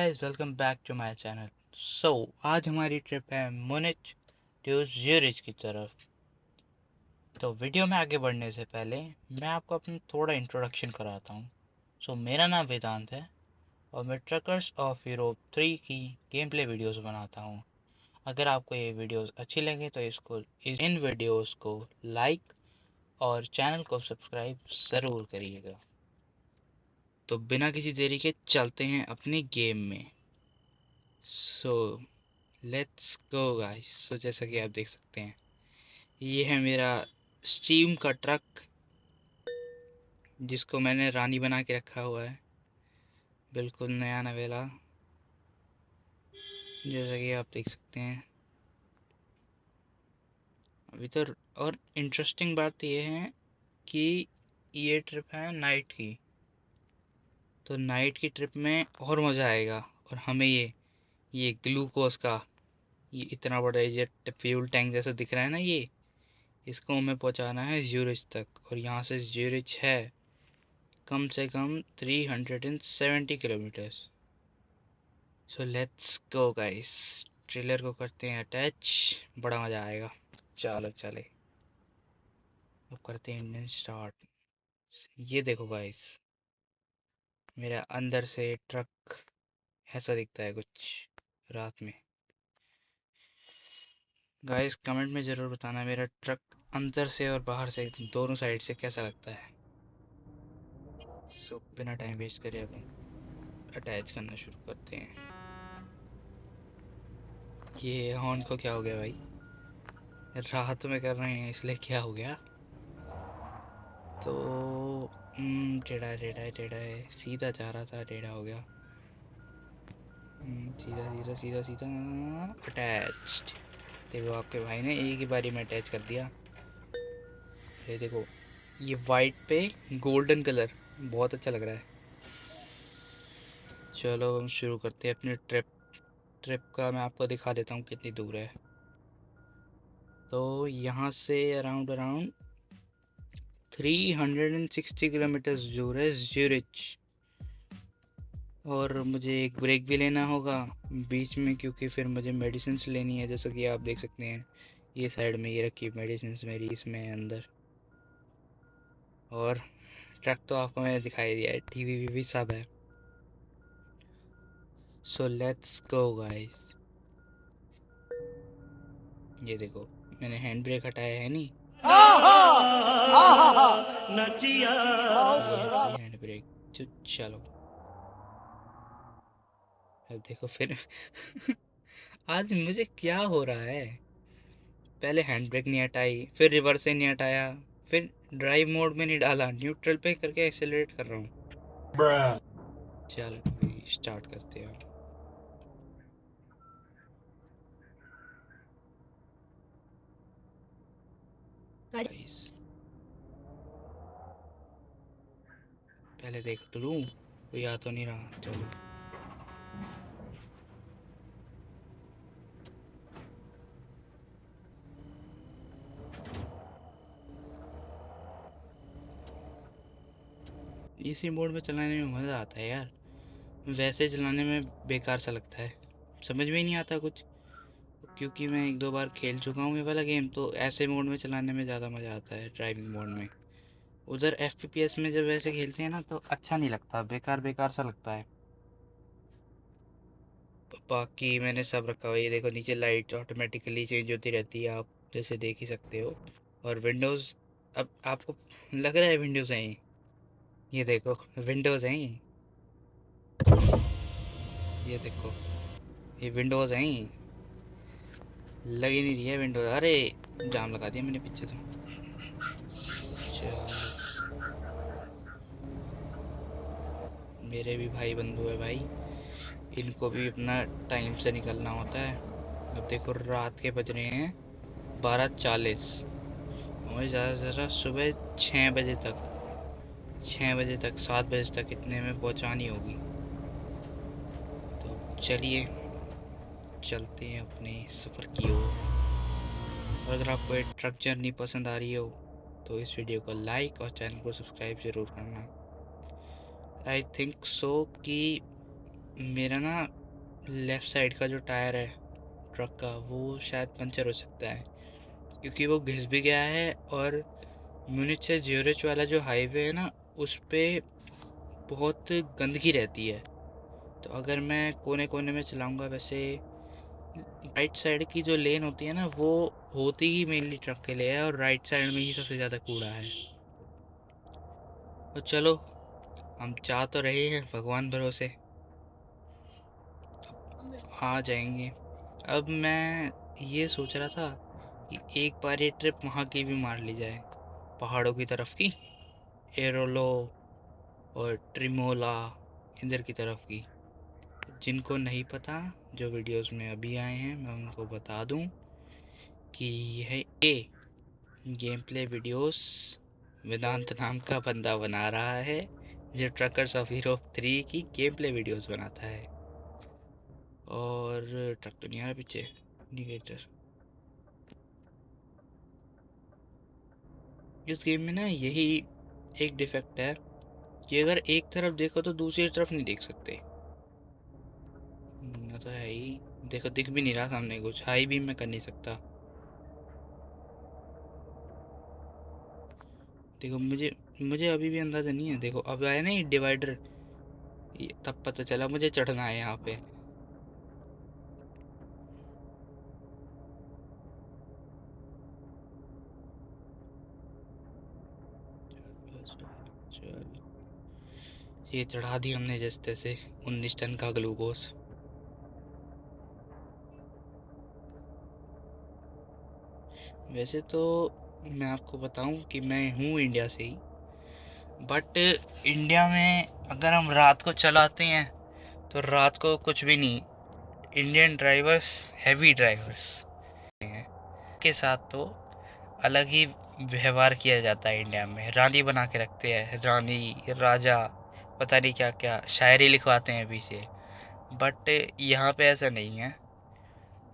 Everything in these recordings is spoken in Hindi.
Guys welcome back to my channel. आज हमारी ट्रिप है मुनिच टू ज्यूरिच की तरफ। तो वीडियो में आगे बढ़ने से पहले मैं आपको अपना थोड़ा इंट्रोडक्शन कराता हूँ। मेरा नाम वेदांत है और मैं ट्रकर्स ऑफ यूरोप 3 की गेम प्ले वीडियोस बनाता हूँ। अगर आपको ये वीडियोस अच्छी लगे तो इन वीडियोस को लाइक और चैनल को सब्सक्राइब ज़रूर करिएगा। तो बिना किसी देरी के चलते हैं अपनी गेम में। So let's go guys. जैसा कि आप देख सकते हैं, ये है मेरा स्टीम का ट्रक जिसको मैंने रानी बना के रखा हुआ है, बिल्कुल नया नवेला, जैसा कि आप देख सकते हैं अभी तो। और इंटरेस्टिंग बात ये है कि ये ट्रिप है नाइट की, तो नाइट की ट्रिप में और मज़ा आएगा। और हमें ये ग्लूकोज का ये इतना बड़ा ये फ्यूल टैंक जैसा दिख रहा है ना, ये इसको हमें पहुंचाना है ज्यूरिच तक। और यहाँ से ज्यूरिच है कम से कम 370 kilometres. So let's go guys. Trailer को करते हैं अटैच, बड़ा मज़ा आएगा। चलो चले, अब करते हैं इंजन स्टार्ट। ये देखो गाइस, मेरा अंदर से ट्रक ऐसा दिखता है कुछ रात में। गाइस कमेंट में ज़रूर बताना मेरा ट्रक अंदर से और बाहर से दोनों साइड से कैसा लगता है। बिना टाइम वेस्ट करे अब अटैच करना शुरू करते हैं। ये हॉर्न को क्या हो गया भाई? राहत में कर रहे हैं इसलिए क्या हो गया? तो टेढ़ा टेढ़ा टेढ़ा है, सीधा जा रहा था टेढ़ा हो गया। सीधा सीधा सीधा सीधा अटैच्ड। देखो आपके भाई ने एक ही बारी में अटैच कर दिया। ये देखो, ये वाइट पे गोल्डन कलर बहुत अच्छा लग रहा है। चलो हम शुरू करते हैं अपनी ट्रिप का मैं आपको दिखा देता हूँ कितनी दूर है। तो यहाँ से अराउंड अराउंड 360 किलोमीटर दूर है ज्यूरिच। और मुझे एक ब्रेक भी लेना होगा बीच में, क्योंकि फिर मुझे मेडिसिन लेनी है। जैसा कि आप देख सकते हैं ये साइड में ये रखी मेडिसिन मेरी इसमें अंदर। और ट्रक तो आपको मैंने दिखाई दिया है, टीवी वीवी सब है। So let's go guys. ये देखो मैंने हैंड ब्रेक हटाया है नहीं, ये हैंड ब्रेक। चलो अब देखो फिर आज मुझे क्या हो रहा है? पहले हैंड ब्रेक नहीं हटाई, फिर रिवर्स से नहीं हटाया, फिर ड्राइव मोड में नहीं डाला, न्यूट्रल पे करके एक्सेलरेट कर रहा हूँ। चल स्टार्ट करते हैं। गाइस पहले देख तो लूँ कोई आ तो नहीं रहा। चलो इसी मोड में चलाने में मज़ा आता है यार, वैसे चलाने में बेकार सा लगता है, समझ में ही नहीं आता कुछ। क्योंकि मैं एक दो बार खेल चुका हूँ ये वाला गेम, तो ऐसे मोड में चलाने में ज़्यादा मज़ा आता है ड्राइविंग मोड में। उधर FPS में जब ऐसे खेलते हैं ना तो अच्छा नहीं लगता, बेकार बेकार सा लगता है। बाकी मैंने सब रखा हुआ है, ये देखो नीचे लाइट ऑटोमेटिकली चेंज होती रहती है, आप जैसे देख ही सकते हो। और विंडोज़, अब आपको लग रहा है विंडोज़ हैं ये देखो विंडोज़ हैं ये देखो ये विंडोज़ हैं, लग ही नहीं रही है विंडोज़। अरे जाम लगा दिया मैंने पीछे तो। चलो मेरे भी भाई बंधु है भाई, इनको भी अपना टाइम से निकलना होता है। अब देखो रात के बज रहे हैं 12:40। मुझे ज़्यादा से ज़्यादा सुबह 6 बजे तक, 6 बजे तक 7 बजे तक इतने में पहुंचानी होगी। तो चलिए चलते हैं अपने सफ़र की ओर। और अगर आपको ये ट्रक जर्नी पसंद आ रही हो तो इस वीडियो को लाइक और चैनल को सब्सक्राइब ज़रूर करना। आई थिंक सो कि मेरा ना लेफ़्ट साइड का जो टायर है ट्रक का, वो शायद पंचर हो सकता है, क्योंकि वो घिस भी गया है। और म्यूनिच से ज्यूरिच वाला जो हाईवे है ना, उस पे बहुत गंदगी रहती है। तो अगर मैं कोने कोने में चलाऊंगा, वैसे राइट साइड की जो लेन होती है ना, वो होती ही मेनली ट्रक के लिए है, और राइट साइड में ही सबसे ज़्यादा कूड़ा है। तो चलो, हम चाह तो रहे हैं, भगवान भरोसे आ जाएंगे। अब मैं ये सोच रहा था कि एक बार ये ट्रिप वहाँ की भी मार ली जाए, पहाड़ों की तरफ की, एरोलो और ट्रिमोला, इधर की तरफ की। जिनको नहीं पता, जो वीडियोस में अभी आए हैं, मैं उनको बता दूं कि यह ये गेम प्ले वीडियोस वेदांत नाम का बंदा बना रहा है, जो ट्रकर्स ऑफ यूरोप 3 की गेम प्ले वीडियोस बनाता है। और ट्रक तो नहीं आ रहा पीछे, इंडिकेटर। इस गेम में ना यही एक डिफेक्ट है कि अगर एक तरफ देखो तो दूसरी तरफ नहीं देख सकते। ना तो है ही, देखो दिख भी नहीं रहा सामने कुछ, हाई भी मैं कर नहीं सकता। देखो मुझे मुझे अभी भी अंदाजा नहीं है। देखो अब आया ना ये डिवाइडर, तब पता चला मुझे चढ़ना है यहाँ पे। चल, ये चढ़ा दी हमने जिस तैसे 19 टन का ग्लूकोज। वैसे तो मैं आपको बताऊं कि मैं हूँ इंडिया से ही, बट इंडिया में अगर हम रात को चलाते हैं तो रात को कुछ भी नहीं। इंडियन ड्राइवर्स हैवी ड्राइवर्स हैं के साथ तो अलग ही व्यवहार किया जाता है। इंडिया में रानी बना के रखते हैं, रानी राजा, पता नहीं क्या क्या शायरी लिखवाते हैं पीछे। बट यहाँ पे ऐसा नहीं है।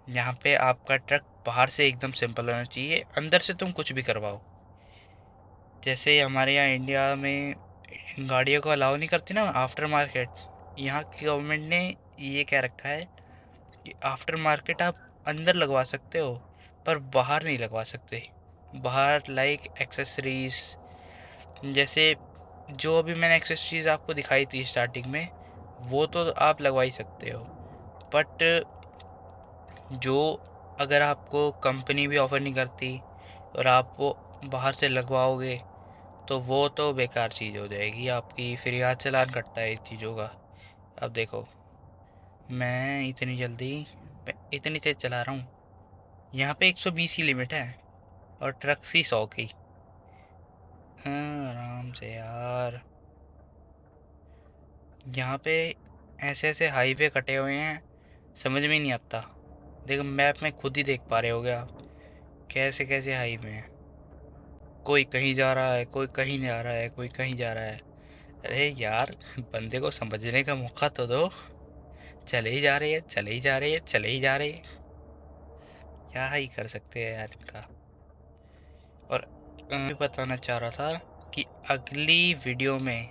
यहाँ पे आपका ट्रक बाहर से एकदम सिंपल होना चाहिए, अंदर से तुम कुछ भी करवाओ। जैसे हमारे यहाँ इंडिया में गाड़ियों को अलाउ नहीं करती ना आफ्टर मार्केट, यहाँ की गवर्नमेंट ने ये कह रखा है कि आफ्टर मार्केट आप अंदर लगवा सकते हो, पर बाहर नहीं लगवा सकते। बाहर लाइक एक्सेसरीज, जैसे जो अभी मैंने एक्सेसरीज आपको दिखाई थी स्टार्टिंग में, वो तो आप लगवा ही सकते हो। बट जो अगर आपको कंपनी भी ऑफ़र नहीं करती और आप वो बाहर से लगवाओगे, तो वो तो बेकार चीज़ हो जाएगी आपकी, फिर यहाँ चालान कटता है इस चीज़ों का। अब देखो, मैं इतनी तेज़ चला रहा हूँ, यहाँ पे 120 की लिमिट है और ट्रक की 100 की। हाँ, आराम से यार। यहाँ पे ऐसे ऐसे हाईवे कटे हुए हैं, समझ में नहीं आता। देखो मैप में खुद ही देख पा रहे होगे आप, कैसे कैसे हाईवे हैं। कोई कहीं जा रहा है, कोई कहीं जा रहा है, कोई कहीं जा रहा है। अरे यार, बंदे को समझने का मौका तो दो। चले ही जा रही है, चले ही जा रही है, चले ही जा रही है। क्या ही कर सकते हैं यार इनका। और मैं बताना चाह रहा था कि अगली वीडियो में,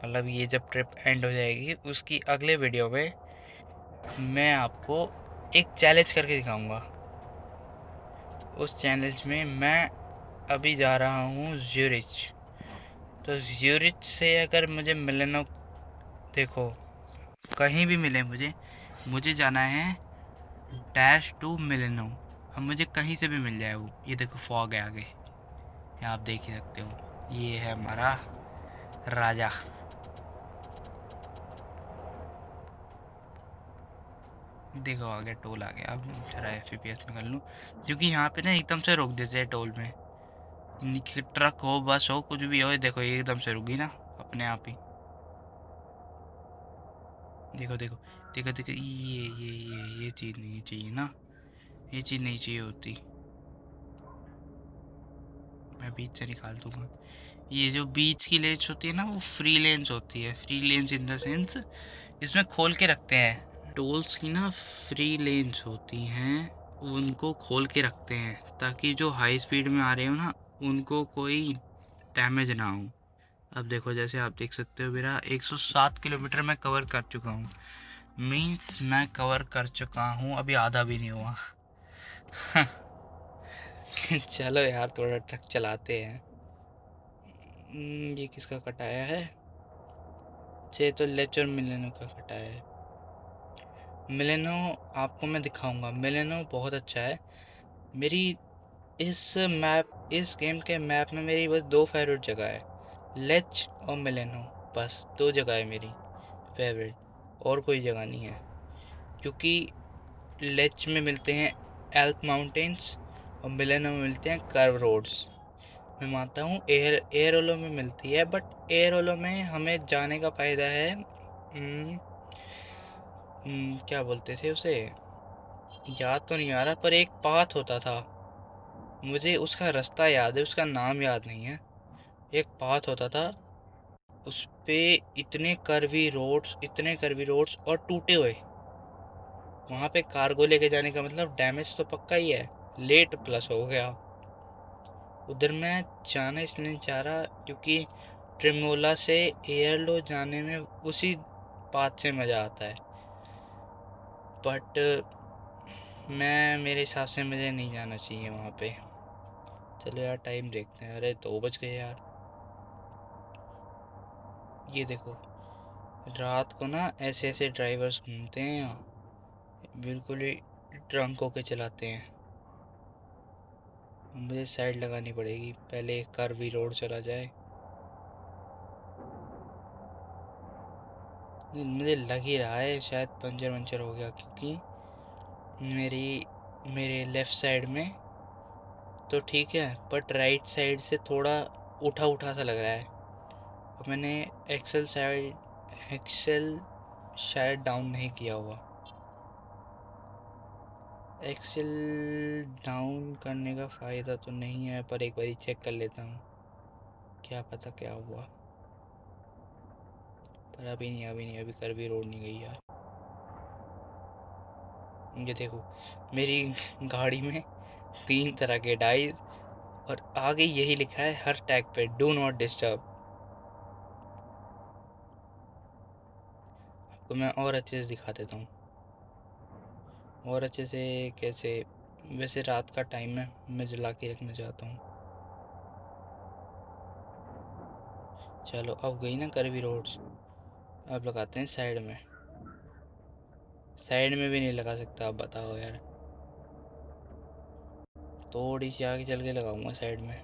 मतलब ये जब ट्रिप एंड हो जाएगी उसकी अगले वीडियो में मैं आपको एक चैलेंज करके दिखाऊंगा। उस चैलेंज में मैं अभी जा रहा हूँ ज्यूरिच। तो ज्यूरिच से अगर मुझे मिलना, देखो कहीं भी मिले मुझे, मुझे जाना है डैश टू मिलेनो। अब मुझे कहीं से भी मिल जाए वो, ये देखो फॉग है आगे, ये आप देख ही सकते हो, ये है हमारा राजा। देखो आगे टोल आ गया। अब जरा FPS में कर लूँ, क्योंकि यहाँ पे ना एकदम से रोक देते हैं टोल में। ट्रक हो बस हो कुछ भी हो, ये देखो ये एकदम से रुक गई ना अपने आप ही। देखो देखो देखो देखो, ये चीज़ नहीं चाहिए ना, ये चीज़ नहीं चाहिए होती। मैं बीच से निकाल दूंगा। ये जो बीच की लेन्स होती है ना, वो फ्री लेन्स होती है। Free lens in the sense, इसमें खोल के रखते हैं टोल्स की ना, फ्री लेन्स होती हैं, उनको खोल के रखते हैं ताकि जो हाई स्पीड में आ रहे हो ना, उनको कोई डैमेज ना हो। अब देखो जैसे आप देख सकते हो, मेरा 107 किलोमीटर मैं कवर कर चुका हूँ। मीन्स मैं कवर कर चुका हूँ, अभी आधा भी नहीं हुआ। चलो यार थोड़ा ट्रक चलाते हैं। ये किसका कटाया है? ये तो लेचर मिलेनो का कटाया है। मिलेनो आपको मैं दिखाऊंगा, मिलेनो बहुत अच्छा है। मेरी इस इस गेम के मैप में मेरी बस दो फेवरेट जगह है, लेच और मिलेनो। बस दो जगह है मेरी फेवरेट, और कोई जगह नहीं है। क्योंकि लेच में मिलते हैं एल्प माउंटेन्स और मिलेनो में मिलते हैं कर्व रोड्स। मैं मानता हूँ एयर ओलो में मिलती है, बट एयर ओलो में हमें जाने का फायदा है। क्या बोलते थे उसे, याद तो नहीं आ रहा, पर एक पाथ होता था, मुझे उसका रास्ता याद है, उसका नाम याद नहीं है। एक पाथ होता था, उस पे इतने कर्वी रोड्स और टूटे हुए। वहां पे कार्गो लेके जाने का मतलब डैमेज तो पक्का ही है, लेट प्लस हो गया। उधर मैं जाना इसलिए नहीं चाह रहा क्योंकि ट्रिमोला से एयरलो जाने में उसी पाथ से मज़ा आता है, बट मैं मेरे हिसाब से मुझे नहीं जाना चाहिए वहाँ पे। चलो यार टाइम देखते हैं, अरे 2 बज गए यार। ये देखो, रात को ना ऐसे ऐसे ड्राइवर्स घूमते हैं यहाँ, बिल्कुल ही ड्रंक होके चलाते हैं। मुझे साइड लगानी पड़ेगी, पहले कर्वी रोड चला जाए। मुझे लग ही रहा है शायद पंचर वंचर हो गया, क्योंकि मेरी मेरे लेफ्ट साइड में तो ठीक है, बट राइट साइड से थोड़ा उठा उठा सा लग रहा है। और मैंने एक्सेल शायद डाउन नहीं किया हुआ। एक्सेल डाउन करने का फ़ायदा तो नहीं है, पर एक बारी चेक कर लेता हूँ, क्या पता क्या हुआ। पर अभी कर भी रोड नहीं गई यार। ये देखो, मेरी गाड़ी में 3 तरह के डाइस, और आगे यही लिखा है हर टैग पे, डू नॉट डिस्टर्ब। आपको मैं और अच्छे से दिखा देता हूँ, और अच्छे से कैसे। वैसे रात का टाइम है, मैं जला के रखना चाहता हूँ। चलो अब गई ना करवी रोड्स, अब लगाते हैं साइड में। साइड में भी नहीं लगा सकता, आप बताओ यार। थोड़ी सी आगे चल के लगाऊंगा साइड में,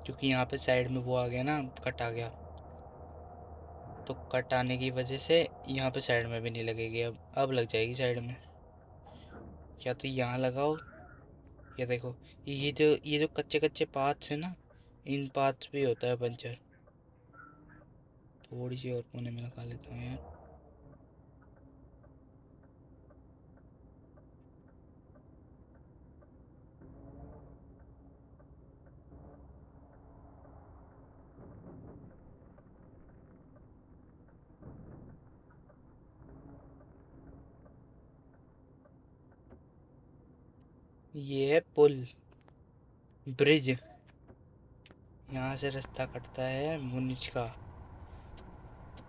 क्योंकि यहाँ पे साइड में वो आ गया ना, कट आ गया, तो कट आने की वजह से यहाँ पे साइड में भी नहीं लगेगी। अब लग जाएगी साइड में। या तो यहाँ लगाओ, या देखो, ये जो कच्चे कच्चे पाथ्स है ना, इन पाथ्स भी होता है पंचर। थोड़ी सी और कोने में लगा लेता हूँ यार। ये है पुल, ब्रिज। यहाँ से रास्ता कटता है मुनिच का।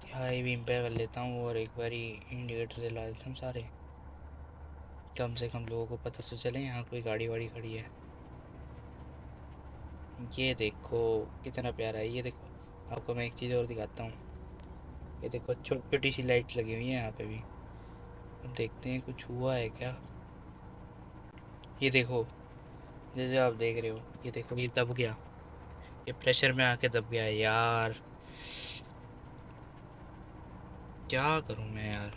हाई बीम पे कर लेता हूँ, और एक बारी इंडिकेटर जला देता हूँ सारे, कम से कम लोगों को पता तो चले यहाँ कोई गाड़ी वाड़ी खड़ी है। ये देखो कितना प्यारा है, ये देखो। आपको मैं एक चीज़ और दिखाता हूँ, ये देखो छोटी छोटी सी लाइट लगी हुई है यहाँ पे भी। अब देखते हैं कुछ हुआ है क्या। ये देखो, जैसे आप देख रहे हो, ये देखो ये दब गया, ये प्रेशर में आके दब गया है यार। क्या करूँ मैं यार।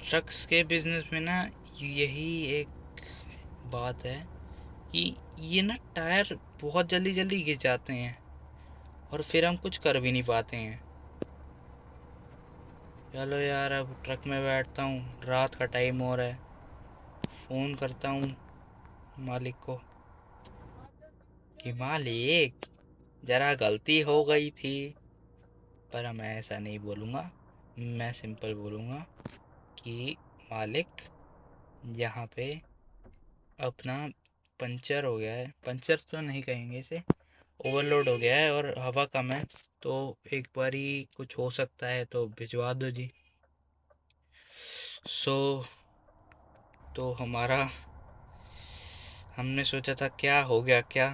ट्रक्स के बिजनेस में ना यही एक बात है कि ये ना टायर बहुत जल्दी जल्दी घिस जाते हैं, और फिर हम कुछ कर भी नहीं पाते हैं। चलो यार अब ट्रक में बैठता हूँ, रात का टाइम हो रहा है। फ़ोन करता हूँ मालिक को कि मालिक, ज़रा गलती हो गई थी। पर मैं ऐसा नहीं बोलूँगा, मैं सिंपल बोलूँगा कि मालिक, यहाँ पे अपना पंचर हो गया है। पंचर तो नहीं कहेंगे इसे, ओवरलोड हो गया है और हवा कम है, तो एक बारी कुछ हो सकता है, तो भिजवा दो जी। सो तो हमने सोचा था, क्या हो गया क्या,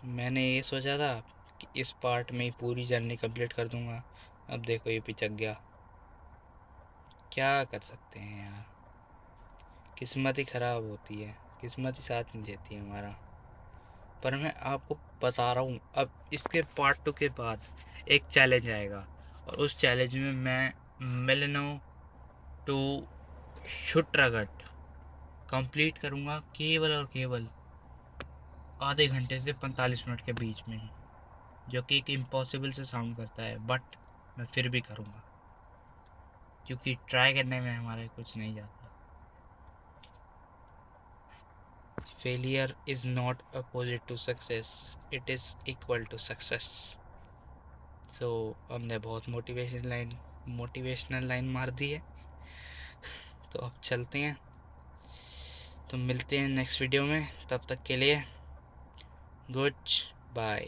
मैंने ये सोचा था कि इस पार्ट में ही पूरी जर्नी कंप्लीट कर दूंगा। अब देखो ये पिचक गया। क्या कर सकते हैं यार, किस्मत ही खराब होती है, किस्मत ही साथ नहीं देती है हमारा। पर मैं आपको बता रहा हूँ, अब इसके पार्ट 2 के बाद एक चैलेंज आएगा, और उस चैलेंज में मैं मिलेनो टू शुट्रागट कंप्लीट करूँगा केवल और केवल आधे घंटे से 45 मिनट के बीच में ही, जो कि एक इम्पॉसिबल से साउंड करता है, बट मैं फिर भी करूँगा, क्योंकि ट्राई करने में हमारे कुछ नहीं जाता। Failure is not opposite to success, it is equal to success. So हमने बहुत मोटिवेशनल लाइन मार दी है। तो अब चलते हैं, तो मिलते हैं नेक्स्ट वीडियो में, तब तक के लिए गुड बाय।